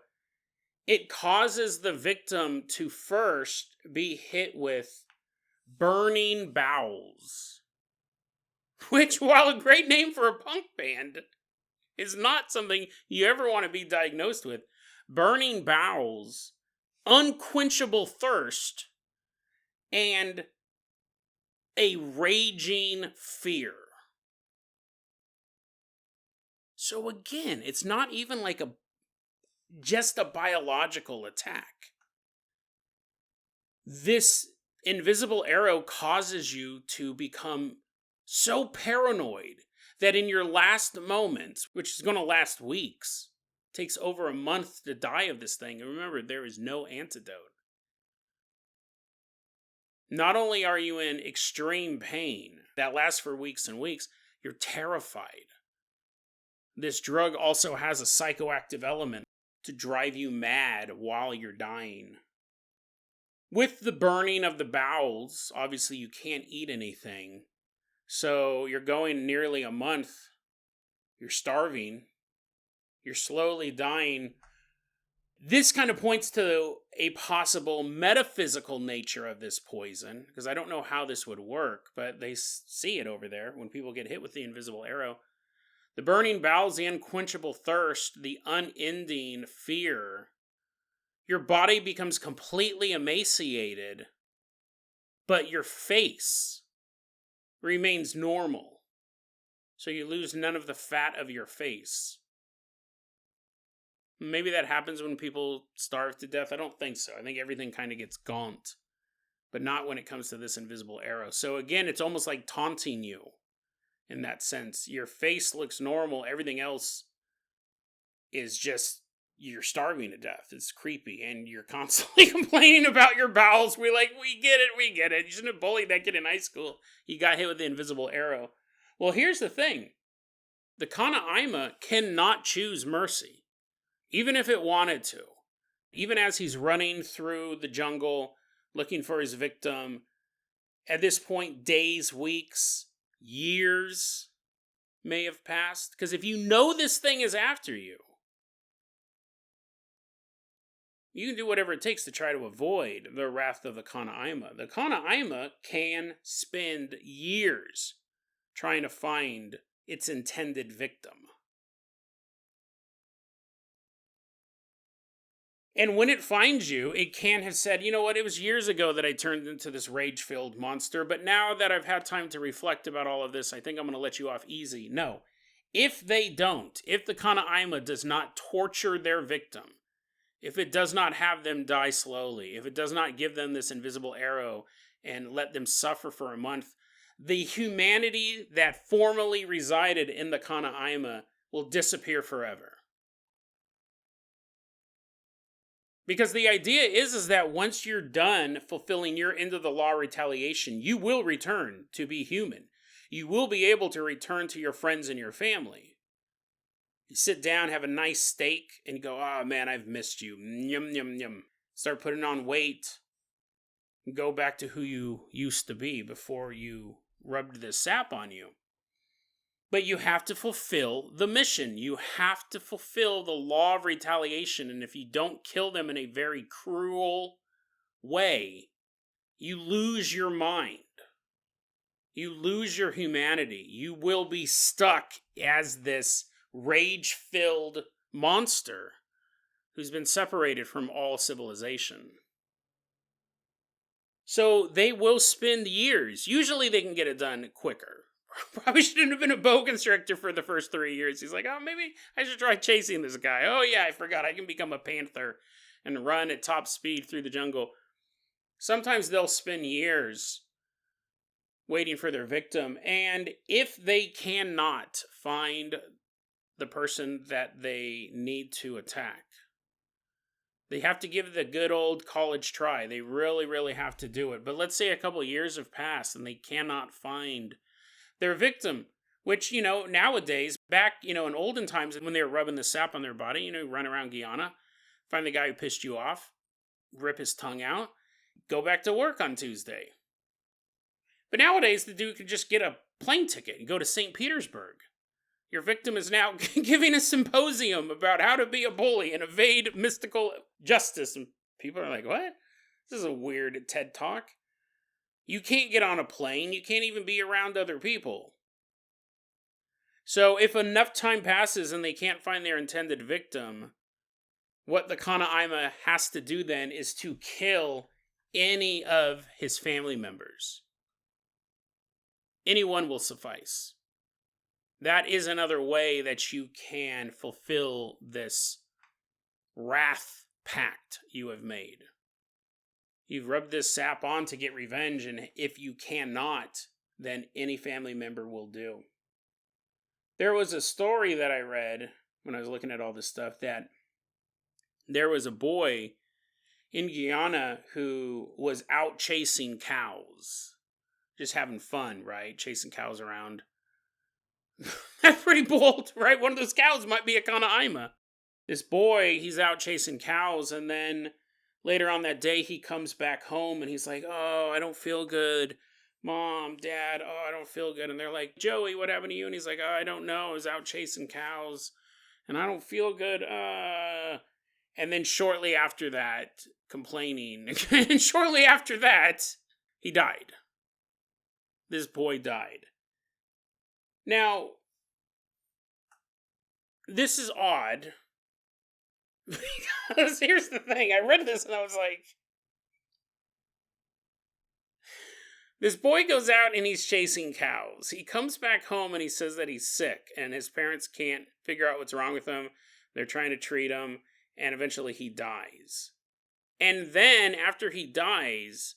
It causes the victim to first be hit with burning bowels. Which, while a great name for a punk band, is not something you ever want to be diagnosed with. Burning bowels, unquenchable thirst, and a raging fear. So again, it's not even just a biological attack. This invisible arrow causes you to become so paranoid that in your last moments, which is going to last weeks, takes over a month to die of this thing. And remember, there is no antidote. Not only are you in extreme pain that lasts for weeks and weeks, you're terrified. This drug also has a psychoactive element to drive you mad while you're dying. With the burning of the bowels, obviously you can't eat anything. So you're going nearly a month. You're starving. You're slowly dying. This kind of points to a possible metaphysical nature of this poison, because I don't know how this would work, but they see it over there when people get hit with the invisible arrow. The burning bowels, the unquenchable thirst, the unending fear. Your body becomes completely emaciated, but your face remains normal. So you lose none of the fat of your face. Maybe that happens when people starve to death. I don't think so. I think everything kind of gets gaunt, but not when it comes to this invisible arrow. So again, it's almost like taunting you in that sense. Your face looks normal. Everything else is just, you're starving to death. It's creepy. And you're constantly complaining about your bowels. We're like, we get it. You shouldn't have bullied that kid in high school. He got hit with the invisible arrow. Well, here's the thing. The Kanaima cannot choose mercy. Even if it wanted to. Even as he's running through the jungle, looking for his victim, at this point, days, weeks, years may have passed. Because if you know this thing is after you, you can do whatever it takes to try to avoid the wrath of the Kanaima. The Kanaima can spend years trying to find its intended victim. And when it finds you, it can have said, you know what, it was years ago that I turned into this rage-filled monster, but now that I've had time to reflect about all of this, I think I'm going to let you off easy. No. If they don't, if the Kanaima does not torture their victim, if it does not have them die slowly, if it does not give them this invisible arrow and let them suffer for a month, the humanity that formerly resided in the Kanaima will disappear forever. Because the idea is that once you're done fulfilling your end of the law retaliation, you will return to be human. You will be able to return to your friends and your family. You sit down, have a nice steak, and you go, oh man, I've missed you. Yum, yum, yum. Start putting on weight. Go back to who you used to be before you rubbed this sap on you. But you have to fulfill the mission. You have to fulfill the law of retaliation. And if you don't kill them in a very cruel way, you lose your mind. You lose your humanity. You will be stuck as this rage-filled monster who's been separated from all civilization. So they will spend years. Usually they can get it done quicker. Probably shouldn't have been a bow constrictor for the first 3 years. He's like, oh, maybe I should try chasing this guy. Oh, yeah, I forgot. I can become a panther and run at top speed through the jungle. Sometimes they'll spend years waiting for their victim. And if they cannot find the person that they need to attack, they have to give it the good old college try. They really, really have to do it. But let's say a couple of years have passed and they cannot find their victim, which, nowadays, back, in olden times when they were rubbing the sap on their body, run around Guyana, find the guy who pissed you off, rip his tongue out, go back to work on Tuesday. But nowadays, the dude could just get a plane ticket and go to St. Petersburg. Your victim is now giving a symposium about how to be a bully and evade mystical justice. And people are like, what? This is a weird TED Talk. You can't get on a plane. You can't even be around other people. So if enough time passes and they can't find their intended victim, what the Kanaima has to do then is to kill any of his family members. Anyone will suffice. That is another way that you can fulfill this wrath pact you have made. You've rubbed this sap on to get revenge, and if you cannot, then any family member will do. There was a story that I read when I was looking at all this stuff that there was a boy in Guyana who was out chasing cows. Just having fun, right? Chasing cows around. That's pretty bold, right? One of those cows might be a Kanaima. This boy, he's out chasing cows, and then later on that day, he comes back home, and he's like, oh, I don't feel good. Mom, Dad, oh, I don't feel good. And they're like, Joey, what happened to you? And he's like, oh, I don't know. I was out chasing cows, and I don't feel good. And then shortly after that, complaining, and shortly after that, he died. This boy died. Now, this is odd. Because here's the thing. I read this and I was like, this boy goes out and he's chasing cows. He comes back home and he says that he's sick and his parents can't figure out what's wrong with him. They're trying to treat him and eventually he dies. And then after he dies,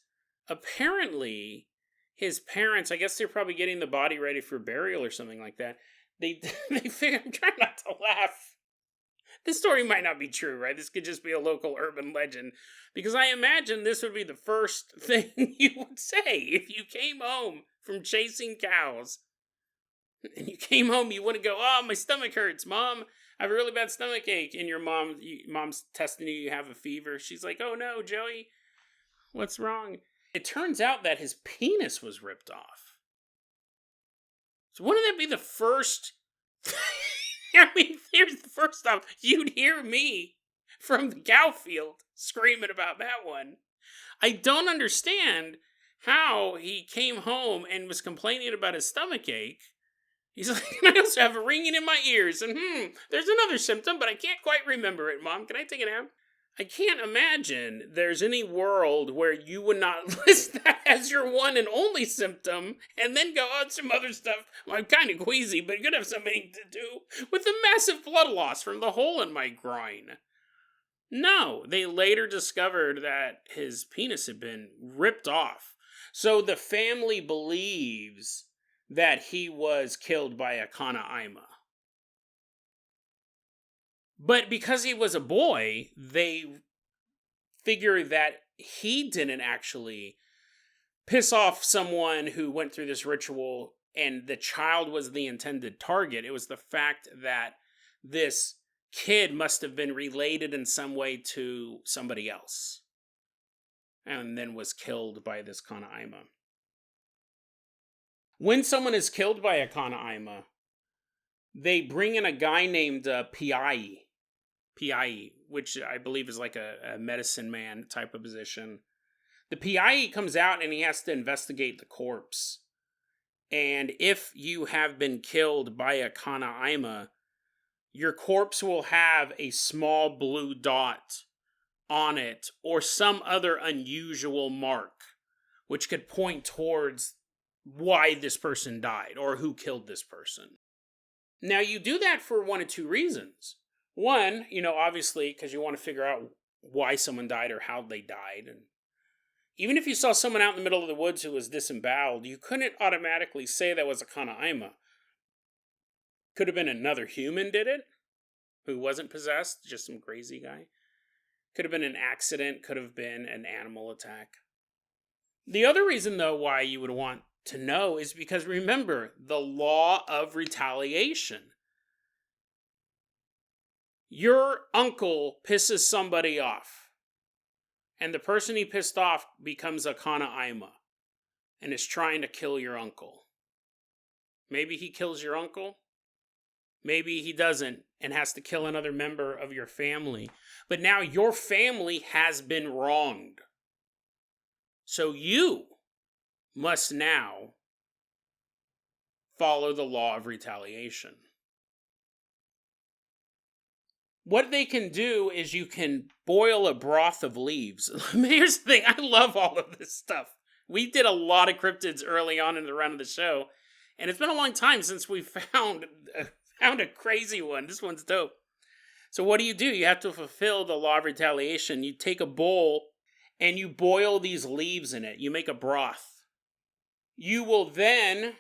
apparently his parents, I guess they're probably getting the body ready for burial or something like that. They figure, I'm trying not to laugh. This story might not be true, right? This could just be a local urban legend. Because I imagine this would be the first thing you would say if you came home from chasing cows. And you came home, you wouldn't go, oh, my stomach hurts, Mom. I have a really bad stomach ache. And your mom's testing you, you have a fever. She's like, oh no, Joey, what's wrong? It turns out that his penis was ripped off. So wouldn't that be the first... I mean, here's the first time you'd hear me from the cow field screaming about that one. I don't understand how he came home and was complaining about his stomach ache. He's like, I also have a ringing in my ears, and there's another symptom, but I can't quite remember it, Mom. Can I take a nap? I can't imagine there's any world where you would not list that as your one and only symptom and then go on some other stuff. Well, I'm kind of queasy, but it could have something to do with the massive blood loss from the hole in my groin. No, they later discovered that his penis had been ripped off. So the family believes that he was killed by a Kanaima. But because he was a boy, they figure that he didn't actually piss off someone who went through this ritual and the child was the intended target. It was the fact that this kid must have been related in some way to somebody else and then was killed by this Kanaima. When someone is killed by a Kanaima, they bring in a guy named Piai, which I believe is like a medicine man type of position. The Piai comes out and he has to investigate the corpse. And if you have been killed by a Kanaima, your corpse will have a small blue dot on it or some other unusual mark, which could point towards why this person died or who killed this person. Now, you do that for one of two reasons. One, obviously, because you want to figure out why someone died or how they died. And even if you saw someone out in the middle of the woods who was disemboweled, you couldn't automatically say that was a Kanaima. Could have been another human did it, who wasn't possessed, just some crazy guy. Could have been an accident, could have been an animal attack. The other reason, though, why you would want to know is because, remember, the law of retaliation. Your uncle pisses somebody off, and the person he pissed off becomes a Kanaima and is trying to kill your uncle. Maybe he kills your uncle. Maybe he doesn't and has to kill another member of your family. But now your family has been wronged. So you must now follow the law of retaliation. What they can do is you can boil a broth of leaves. Here's the thing, I love all of this stuff. We did a lot of cryptids early on in the run of the show, and it's been a long time since we found a crazy one. This one's dope. So what do? You have to fulfill the law of retaliation. You take a bowl and you boil these leaves in it. You make a broth. You will then,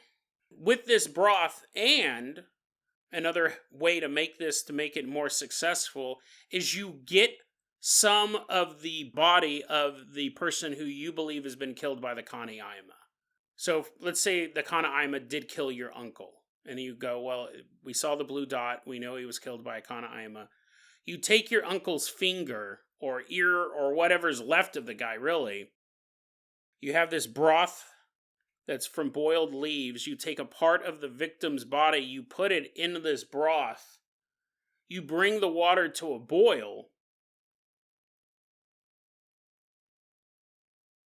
with this broth, and another way to make it more successful, is you get some of the body of the person who you believe has been killed by the Kanaima. So let's say the Kanaima did kill your uncle. And you go, well, we saw the blue dot. We know he was killed by a Kanaima. You take your uncle's finger or ear or whatever's left of the guy, really. You have this broth that's from boiled leaves. You take a part of the victim's body. You put it into this broth. You bring the water to a boil.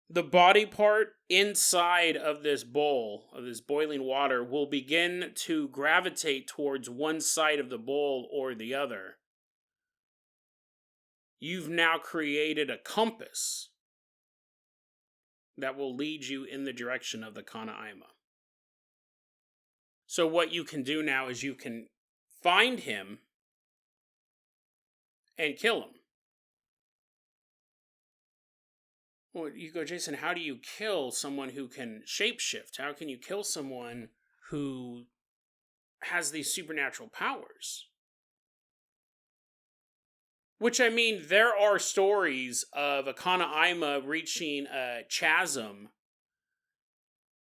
the body part inside of this bowl, of this boiling water, will begin to gravitate towards one side of the bowl or the other. You've now created a compass that will lead you in the direction of the Kanaima. So what you can do now is you can find him and kill him. Well, you go, Jason, how do you kill someone who can shapeshift? How can you kill someone who has these supernatural powers? Which, I mean, there are stories of a Kanaima reaching a chasm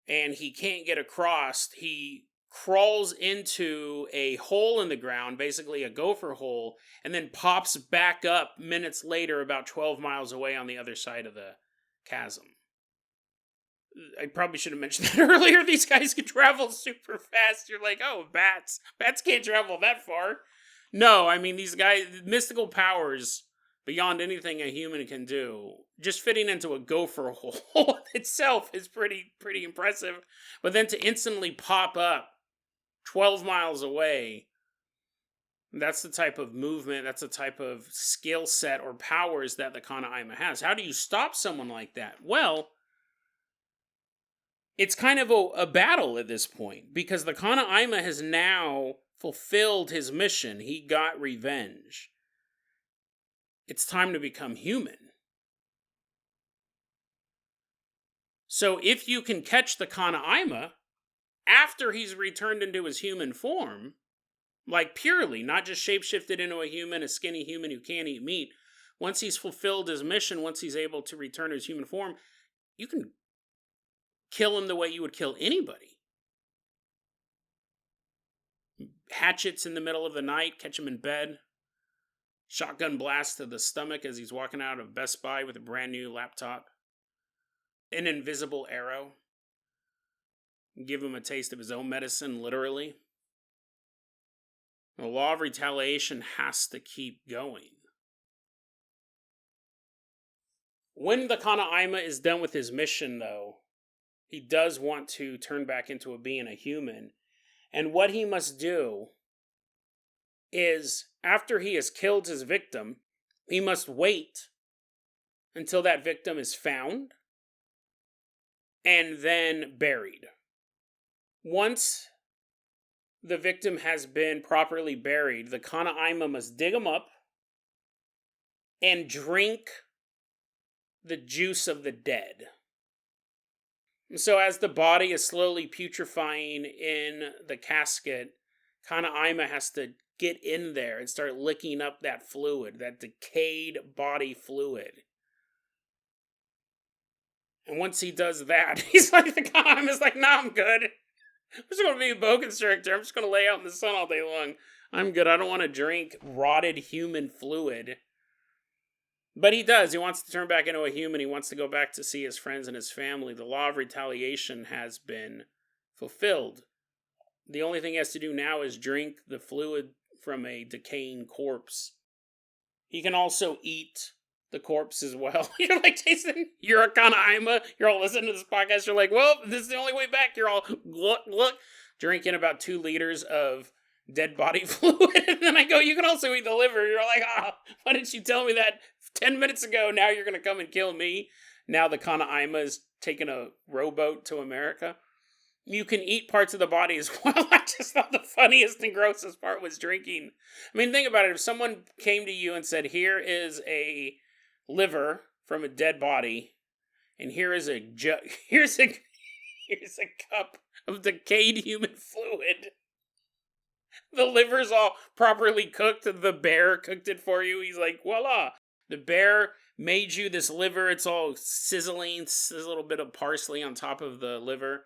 and he can't get across. He crawls into a hole in the ground, basically a gopher hole, and then pops back up minutes later about 12 miles away on the other side of the chasm. I probably should have mentioned that earlier. These guys can travel super fast. You're like, oh, bats can't travel that far. No, I mean, these guys, mystical powers beyond anything a human can do. Just fitting into a gopher hole itself is pretty impressive. But then to instantly pop up 12 miles away, that's the type of movement, that's the type of skill set or powers that the Kanaima has. How do you stop someone like that? Well, it's kind of a battle at this point, because the Kanaima has now fulfilled his mission. He got revenge. It's time to become human. So if you can catch the Kanaima after he's returned into his human form, like purely, not just shapeshifted into a human, a skinny human who can't eat meat, once he's fulfilled his mission, once he's able to return to his human form, you can kill him the way you would kill anybody. Hatchets in the middle of the night, catch him in bed. Shotgun blast to the stomach as he's walking out of Best Buy with a brand new laptop. An invisible arrow. Give him a taste of his own medicine, literally. The law of retaliation has to keep going. When the Kanaima is done with his mission, though, he does want to turn back into being a human. And what he must do is, after he has killed his victim, he must wait until that victim is found and then buried. Once the victim has been properly buried, the Kanaima must dig him up and drink the juice of the dead. So as the body is slowly putrefying in the casket, Kanaima has to get in there and start licking up that fluid, that decayed body fluid. And once he does that, he's like, the Kanaima's like, nah, I'm good. I'm just going to be a boa constrictor. I'm just going to lay out in the sun all day long. I'm good. I don't want to drink rotted human fluid. But he does. He wants to turn back into a human. He wants to go back to see his friends and his family. The law of retaliation has been fulfilled. The only thing he has to do now is drink the fluid from a decaying corpse. He can also eat the corpse as well. You're like, Jason, you're a Kanaima. You're all listening to this podcast. You're like, well, this is the only way back. You're all, look, drinking about 2 liters of dead body fluid. And then I go, you can also eat the liver. You're like, why didn't you tell me that 10 minutes ago? Now you're going to come and kill me. Now the Kanaima is taking a rowboat to America. You can eat parts of the body as well. I just thought the funniest and grossest part was drinking. I mean, think about it. If someone came to you and said, here is a liver from a dead body, and here's a cup of decayed human fluid. The liver's all properly cooked. The bear cooked it for you. He's like, voila. The bear made you this liver. It's all sizzling. There's a little bit of parsley on top of the liver.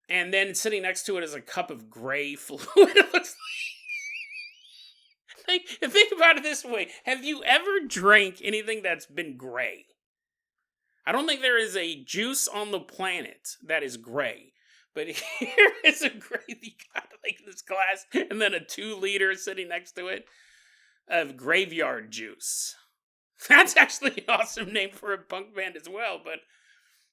And then sitting next to it is a cup of gray fluid. It looks like... Think about it this way. Have you ever drank anything that's been gray? I don't think there is a juice on the planet that is gray. But here is a gray, you got like this glass, and then a 2-liter sitting next to it of graveyard juice. That's actually an awesome name for a punk band as well, but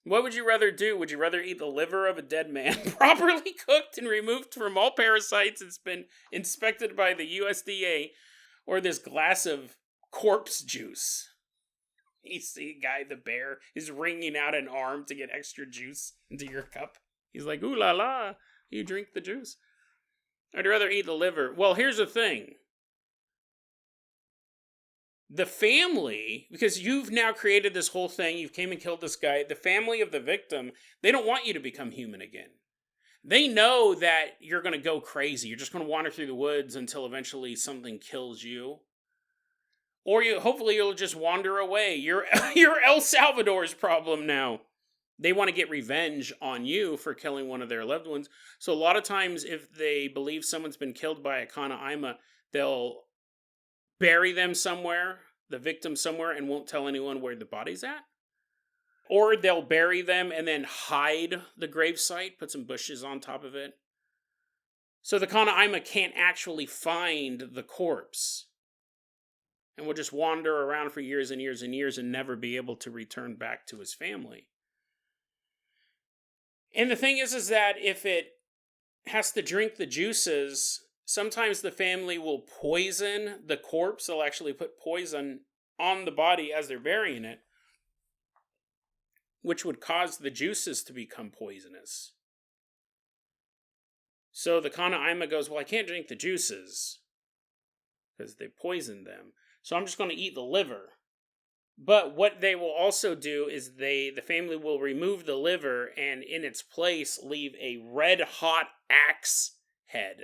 What would you rather do? Would you rather eat the liver of a dead man, properly cooked and removed from all parasites, it's been inspected by the USDA, or this glass of corpse juice? You see a guy, the bear, is wringing out an arm to get extra juice into your cup. He's like, ooh la la, you drink the juice. I'd rather eat the liver. Well, here's the thing. The family, because you've now created this whole thing, you've came and killed this guy, the family of the victim, they don't want you to become human again. They know that you're going to go crazy. You're just going to wander through the woods until eventually something kills you. Or hopefully you'll just wander away. You're El Salvador's problem now. They want to get revenge on you for killing one of their loved ones. So a lot of times if they believe someone's been killed by a Kanaima, they'll bury them somewhere, the victim somewhere, and won't tell anyone where the body's at. Or they'll bury them and then hide the gravesite, put some bushes on top of it. So the Kanaima can't actually find the corpse. And will just wander around for years and years and years and never be able to return back to his family. And the thing is that if it has to drink the juices, sometimes the family will poison the corpse. They'll actually put poison on the body as they're burying it, which would cause the juices to become poisonous. So the Kanaima goes, well, I can't drink the juices because they poisoned them. So I'm just going to eat the liver. But what they will also do is the family will remove the liver and in its place leave a red hot axe head.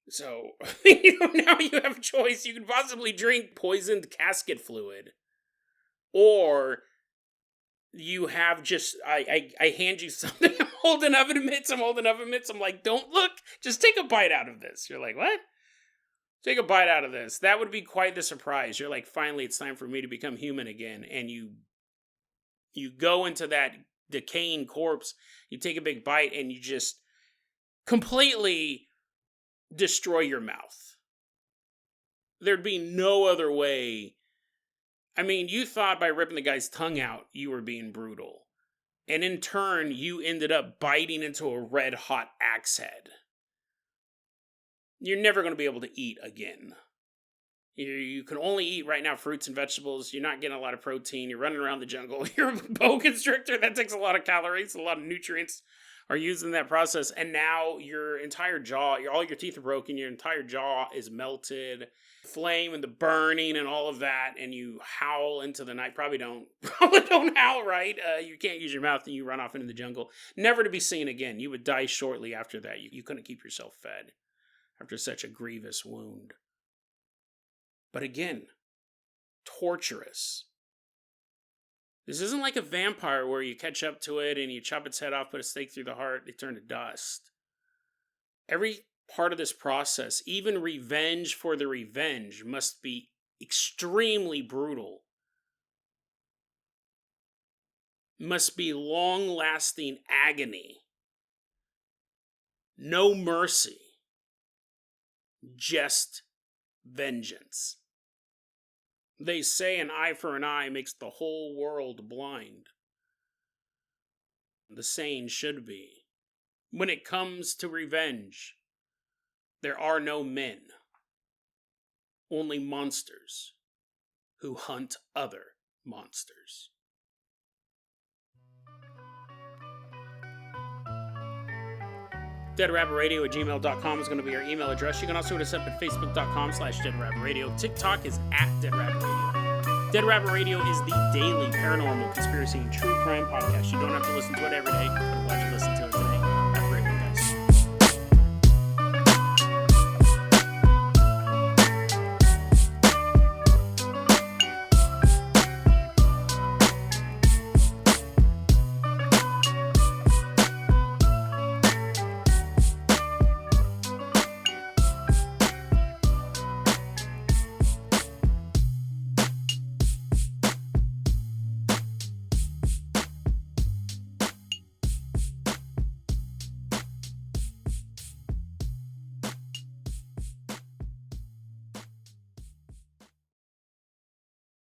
So now you have a choice. You can possibly drink poisoned casket fluid. Or you have just, I hand you something, I'm holding oven mitts, I'm like, don't look, just take a bite out of this. You're like, what? Take a bite out of this. That would be quite the surprise. You're like, finally, it's time for me to become human again. And you go into that decaying corpse, you take a big bite, and you just completely destroy your mouth. There'd be no other way. I mean, you thought by ripping the guy's tongue out, you were being brutal. And in turn, you ended up biting into a red-hot axe head. You're never going to be able to eat again. You can only eat right now fruits and vegetables. You're not getting a lot of protein. You're running around the jungle. You're a boa constrictor. That takes a lot of calories. A lot of nutrients are used in that process. And now your entire jaw, all your teeth are broken. Your entire jaw is melted. Flame and the burning and all of that. And you howl into the night. Probably don't howl, right? You can't use your mouth and you run off into the jungle. Never to be seen again. You would die shortly after that. You couldn't keep yourself fed after such a grievous wound. But again, torturous. This isn't like a vampire where you catch up to it and you chop its head off, put a stake through the heart, they turn to dust. Every part of this process, even revenge for the revenge, must be extremely brutal. Must be long-lasting agony. No mercy. Just vengeance. They say an eye for an eye makes the whole world blind. The saying should be, when it comes to revenge, there are no men, only monsters who hunt other monsters. DeadRabbitRadio@gmail.com is going to be our email address. You can also hit us up at Facebook.com/DeadRabbitRadio. TikTok is @DeadRabbitRadio. Dead Rabbit Radio is the daily paranormal conspiracy and true crime podcast. You don't have to listen to it every day.